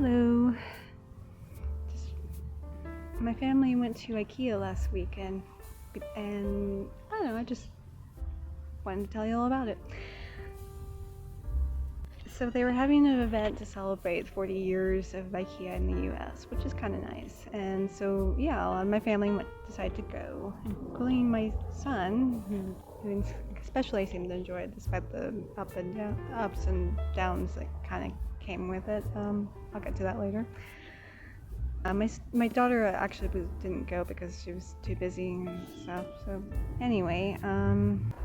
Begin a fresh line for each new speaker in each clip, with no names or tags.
Hello. Just, my family went to IKEA last weekend, and I don't know, I just wanted to tell you all about it. So they were having an event to celebrate 40 years of IKEA in the US, which is kind of nice. And so, yeah, all of my family decided to go, including my son, who especially seemed to enjoy it despite the ups and downs that kind of came with it. I'll get to that later. My daughter actually didn't go because she was too busy and stuff. So anyway,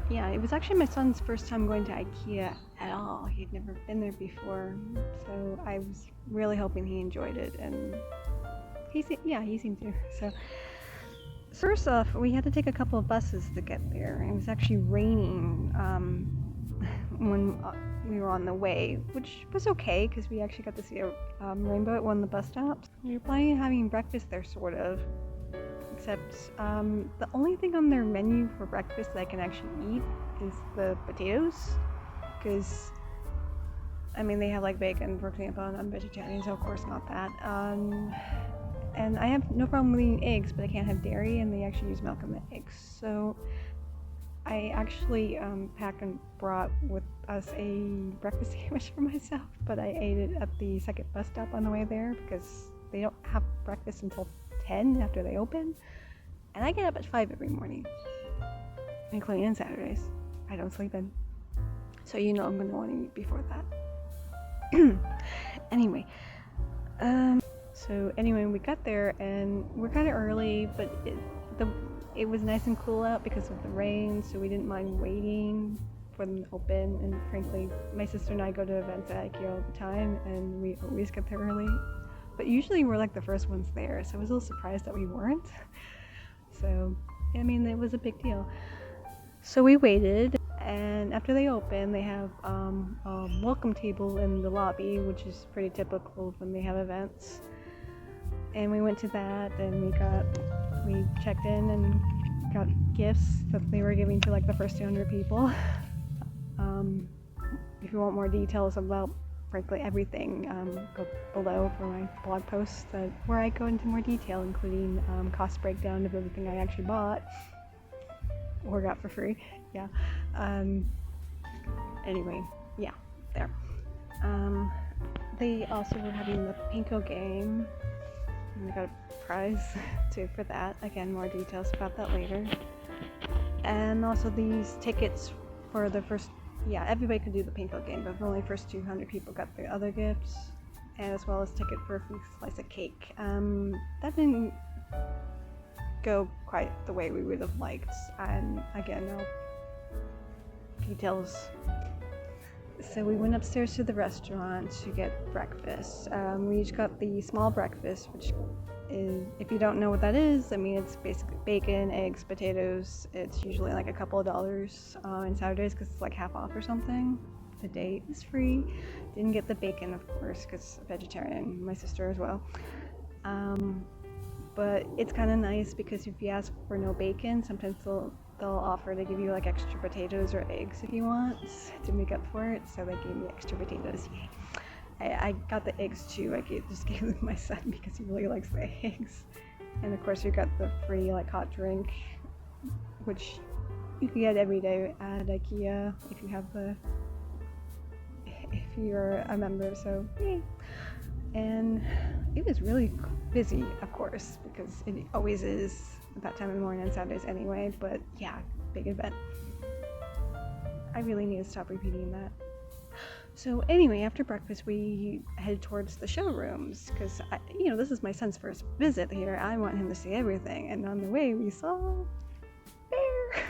yeah, it was actually my son's first time going to IKEA at all. He'd never been there before, so I was really hoping he enjoyed it, and he seemed to. So first off, we had to take a couple of buses to get there. It was actually raining when we were on the way, which was okay because we actually got to see a rainbow at one of the bus stops. We were planning on having breakfast there, sort of, except the only thing on their menu for breakfast that I can actually eat is the potatoes, because I mean they have like bacon, for example, and I'm vegetarian, so of course not that. And I have no problem with eating eggs, but I can't have dairy, and they actually use milk in the eggs. So I actually packed and brought with us a breakfast sandwich for myself, but I ate it at the second bus stop on the way there because they don't have breakfast until 10 after they open, and I get up at 5 every morning, including on Saturdays. I don't sleep in, so you know I'm going to want to eat before that. Anyway, so anyway, we got there and we're kind of early, but it was nice and cool out because of the rain, so we didn't mind waiting for them to open. And frankly, my sister and I go to events at IKEA all the time, and we always get there early. But usually we're like the first ones there, so I was a little surprised that we weren't. So, I mean, it was a big deal. So we waited, and after they opened, they have a welcome table in the lobby, which is pretty typical when they have events. And we went to that, and we checked in and got gifts that they were giving to like the first 200 people. If you want more details about frankly everything, go below for my blog post where I go into more detail, including cost breakdown of everything I actually bought or got for free. Yeah. Anyway, yeah, there. They also were having the Pinko game, and we got a prize too for that. Again, more details about that later. And also these tickets for the first, yeah, everybody could do the Pinko game, but the only first 200 people got the other gifts, and as well as ticket for a free slice of cake. That didn't go quite the way we would have liked, and again, no details. So we went upstairs to the restaurant to get breakfast. We each got the small breakfast, which is, if you don't know what that is, I mean, it's basically bacon, eggs, potatoes. It's usually like a couple of dollars on Saturdays because it's like half off or something. The date is free. Didn't get the bacon, of course, because vegetarian, my sister as well. But it's kind of nice because if you ask for no bacon, sometimes they'll offer to give you like extra potatoes or eggs if you want to make up for it. So they gave me extra potatoes. Yay. I got the eggs too. I just gave them to my son because he really likes the eggs. And of course you got the free like hot drink, which you can get every day at IKEA if you're a member. So yay. And it was really busy, of course, because it always is at that time of the morning on Saturdays anyway, but yeah, big event. I really need to stop repeating that. So anyway, after breakfast, we headed towards the showrooms, because, this is my son's first visit here. I want him to see everything, and on the way, we saw a bear.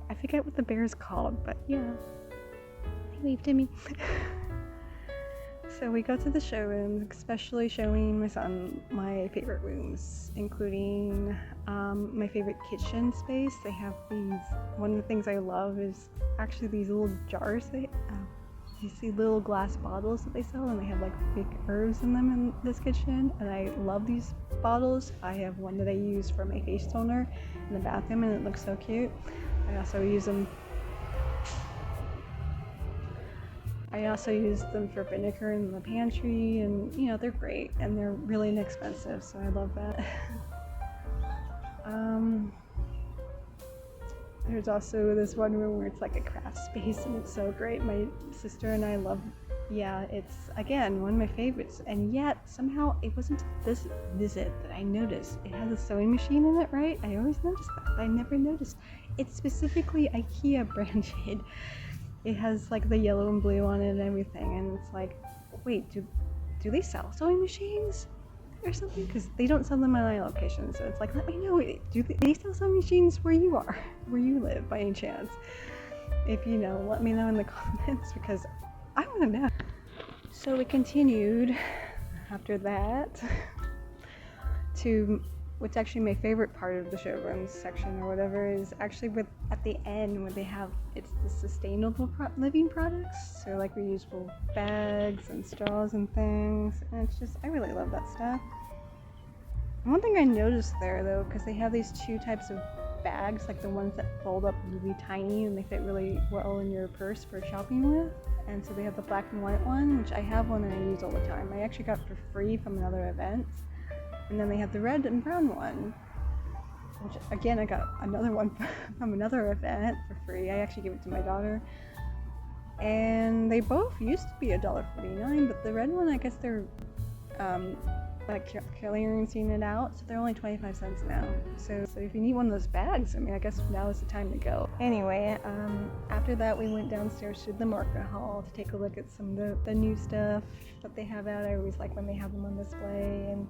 I forget what the bear's called, but yeah, he waved to me. So we go to the showrooms, especially showing my son my favorite rooms, including my favorite kitchen space. They have these, one of the things I love is actually these little jars. You see little glass bottles that they sell, and they have like big herbs in them in this kitchen, and I love these bottles. I have one that I use for my face toner in the bathroom, and it looks so cute. I also use them I also use them for vinegar in the pantry, and you know, they're great and they're really inexpensive, so I love that. There's also this one room where it's like a craft space and it's so great. My sister and I love, yeah, it's again one of my favorites, and yet somehow it wasn't this visit that I noticed. It has a sewing machine in it, right? I always noticed that, but I never noticed. It's specifically IKEA branded. It has like the yellow and blue on it and everything, and it's like, wait, do they sell sewing machines or something? Because they don't sell them at my location, so it's like, let me know, do they sell sewing machines where you are, where you live, by any chance? If you know, let me know in the comments, because I want to know. So we continued after that to what's actually my favorite part of the showroom section or whatever, is actually at the end where they have, it's the sustainable living products, so like reusable bags and straws and things, and it's just, I really love that stuff. One thing I noticed there though, because they have these two types of bags, like the ones that fold up really tiny and they fit really well in your purse for shopping with, and so they have the black and white one, which I have one and I use all the time. I actually got for free from another event. And then they have the red and brown one, which again I got another one from another event for free. I actually gave it to my daughter, and they both used to be $1.49, but the red one, I guess they're like clearancing it out, so they're only 25 cents now. So if you need one of those bags, I mean, I guess now is the time to go. Anyway, after that we went downstairs to the market hall to take a look at some of the new stuff that they have out. I always like when they have them on display. And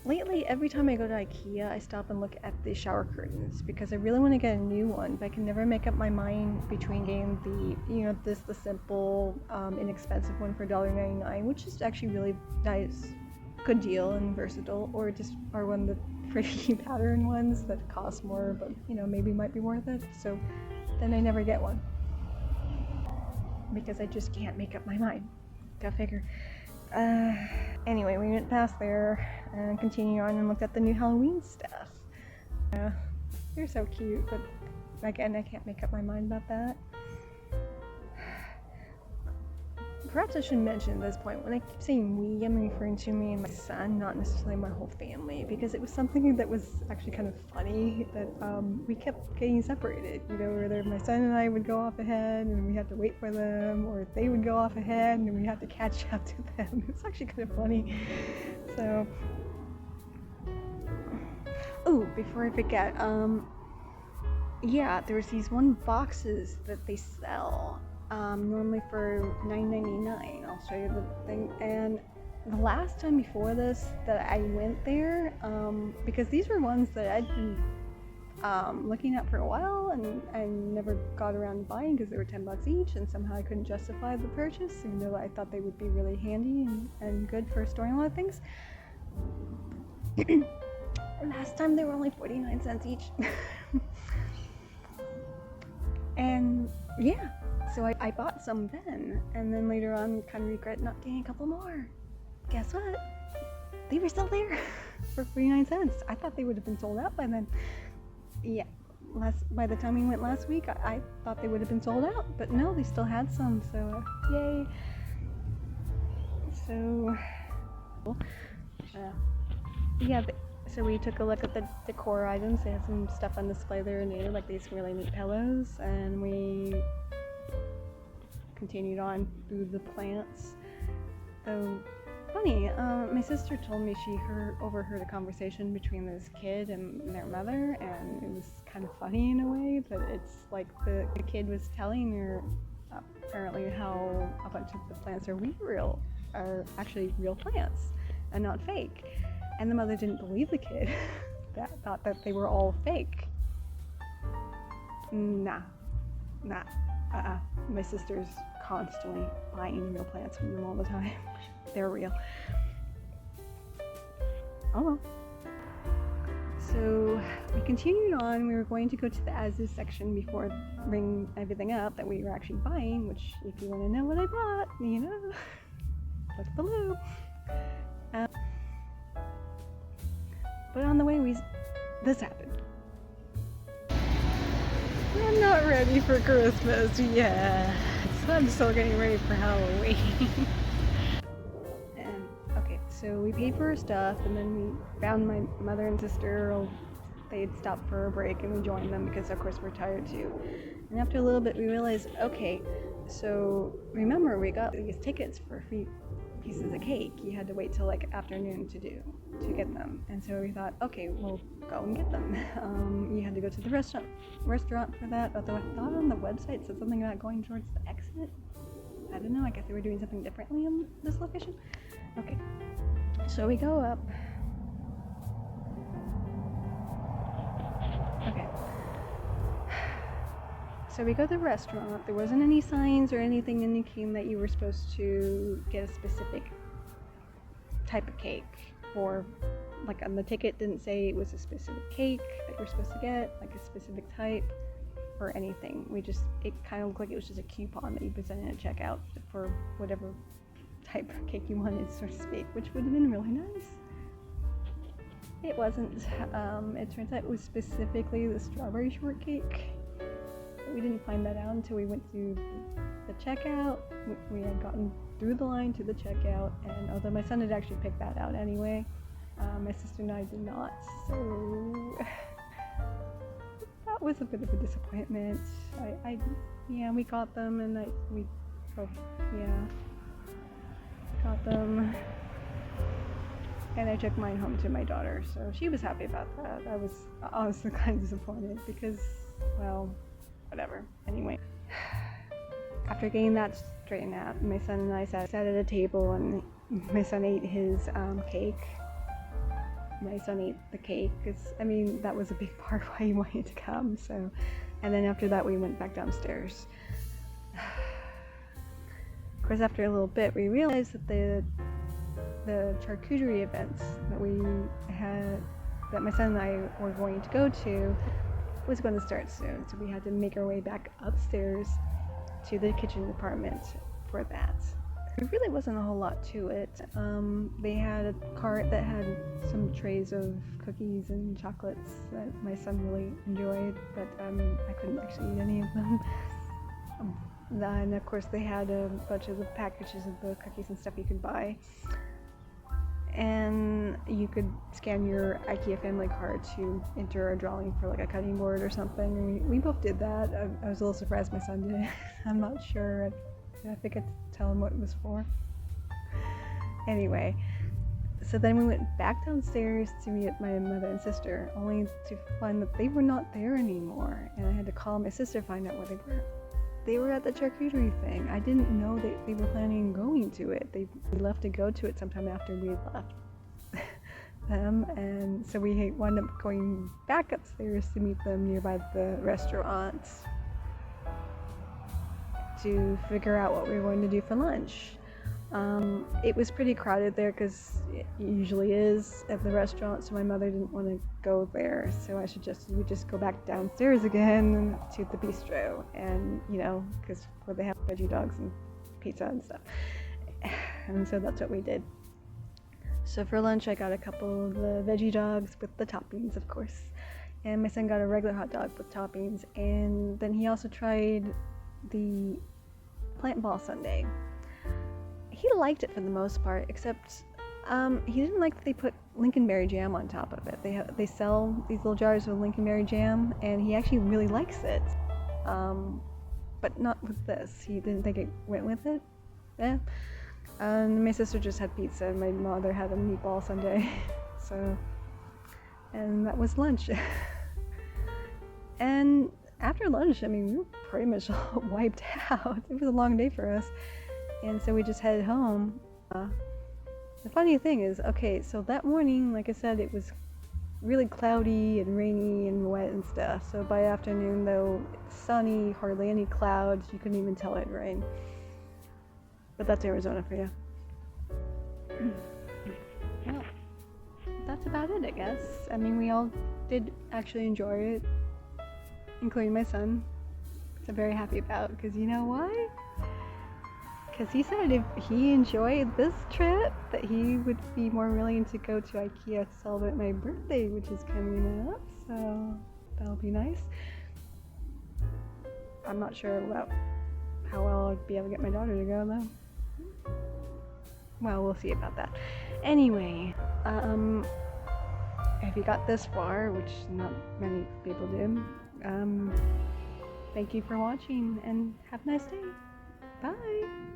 lately, every time I go to IKEA, I stop and look at the shower curtains because I really want to get a new one, but I can never make up my mind between getting the, you know, the simple, inexpensive one for $1.99, which is actually really nice, good deal and versatile, or one of the pretty pattern ones that cost more, but you know, maybe might be worth it. So then I never get one because I just can't make up my mind. Go figure. Anyway, we went past there and continued on and looked at the new Halloween stuff. They're so cute, but again, I can't make up my mind about that. Perhaps I should mention at this point, when I keep saying we, I'm referring to me and my son, not necessarily my whole family, because it was something that was actually kind of funny that we kept getting separated, you know, whether my son and I would go off ahead and we had to wait for them, or they would go off ahead and we had to catch up to them. It's actually kind of funny. So, oh, before I forget, yeah, there's these one boxes that they sell. Normally for $9.99. I'll show you the thing. And the last time before this that I went there, because these were ones that I'd been looking at for a while and I never got around to buying because they were $10 each, and somehow I couldn't justify the purchase, even though I thought they would be really handy and good for storing a lot of things. Last time they were only 49 cents each. And yeah. So I bought some then, and then later on kind of regret not getting a couple more. Guess what? They were still there for 49 cents. I thought they would have been sold out by then. Yeah, by the time we went last week, I thought they would have been sold out, but no, they still had some, so yay. So, yeah, so we took a look at the decor items. They had some stuff on display there new, like these really neat pillows, and we continued on through the plants. So funny, my sister told me she overheard a conversation between this kid and their mother, and it was kind of funny in a way, but it's like the kid was telling her apparently how a bunch of the plants are actually real plants and not fake, and the mother didn't believe the kid that thought that they were all fake. Nah. My sister's constantly buying real plants from them all the time. They're real. Oh well. So we continued on. We were going to go to the as-is section before bringing everything up that we were actually buying, which if you want to know what I bought, you know, look below. But on the way, this happened. I'm not ready for Christmas yet. So I'm still getting ready for Halloween. And okay, so we paid for our stuff, and then we found my mother and sister. They had stopped for a break, and we joined them because, of course, we're tired too. And after a little bit, we realized, okay, so remember, we got these tickets for free pieces of cake. You had to wait till like afternoon to get them. And so we thought, okay, we'll go and get them. You had to go to the restaurant for that. Although I thought on the website it said something about going towards the exit. I don't know. I guess they were doing something differently on this location. Okay, so we go up. Okay. So we go to the restaurant. There wasn't any signs or anything indicating that you were supposed to get a specific type of cake, or like on the ticket didn't say it was a specific cake that you're supposed to get, like a specific type or anything. It kind of looked like it was just a coupon that you presented at checkout for whatever type of cake you wanted, so to speak, which would have been really nice. It wasn't. It turns out it was specifically the strawberry shortcake. But we didn't find that out until we went through the checkout. We had gotten through the line to the checkout, and although my son had actually picked that out anyway, my sister and I did not. So that was a bit of a disappointment. We got them, and we both got them. And I took mine home to my daughter, so she was happy about that. I was honestly kind of disappointed because, well, whatever. Anyway, after getting that straightened out, my son and I sat at a table, and my son ate his cake. My son ate the cake because, that was a big part why he wanted to come. So, and then after that, we went back downstairs. Of course, after a little bit, we realized that the charcuterie events that my son and I were going to go to was going to start soon, so we had to make our way back upstairs to the kitchen department for that. There really wasn't a whole lot to it. They had a cart that had some trays of cookies and chocolates that my son really enjoyed, but I couldn't actually eat any of them. Then, of course, they had a bunch of the packages of the cookies and stuff you could buy. And you could scan your IKEA family card to enter a drawing for like a cutting board or something. We both did that. I was a little surprised my son did it. I'm not sure. I think I'd tell him what it was for. Anyway, so then we went back downstairs to meet my mother and sister, only to find that they were not there anymore. And I had to call my sister to find out where they were. They were at the charcuterie thing. I didn't know that they were planning on going to it. They left to go to it sometime after we left them, and so we wound up going back upstairs to meet them nearby the restaurant to figure out what we were going to do for lunch. It was pretty crowded there because it usually is at the restaurant, so my mother didn't want to go there, so I suggested we just go back downstairs again to the bistro, and because where they have veggie dogs and pizza and stuff. And so that's what we did. So for lunch I got a couple of the veggie dogs with the toppings, of course, and my son got a regular hot dog with toppings, and then he also tried the plant ball sundae. He liked it for the most part, except he didn't like that they put lingonberry jam on top of it. They sell these little jars of lingonberry jam, and he actually really likes it, but not with this. He didn't think it went with it. Yeah. My sister just had pizza, and my mother had a meatball sundae. And that was lunch. And after lunch, we were pretty much wiped out. It was a long day for us. And so we just headed home. The funny thing is, okay, so that morning, like I said, it was really cloudy and rainy and wet and stuff. So by afternoon, though, sunny, hardly any clouds. You couldn't even tell it rained. But that's Arizona for you. Well, that's about it, I guess. We all did actually enjoy it, including my son, which I'm very happy about, because you know why? Because he said if he enjoyed this trip, that he would be more willing to go to IKEA to celebrate my birthday, which is coming up, so that'll be nice. I'm not sure about how well I'll be able to get my daughter to go, though. Well, we'll see about that. Anyway, if you got this far, which not many people do, thank you for watching and have a nice day. Bye.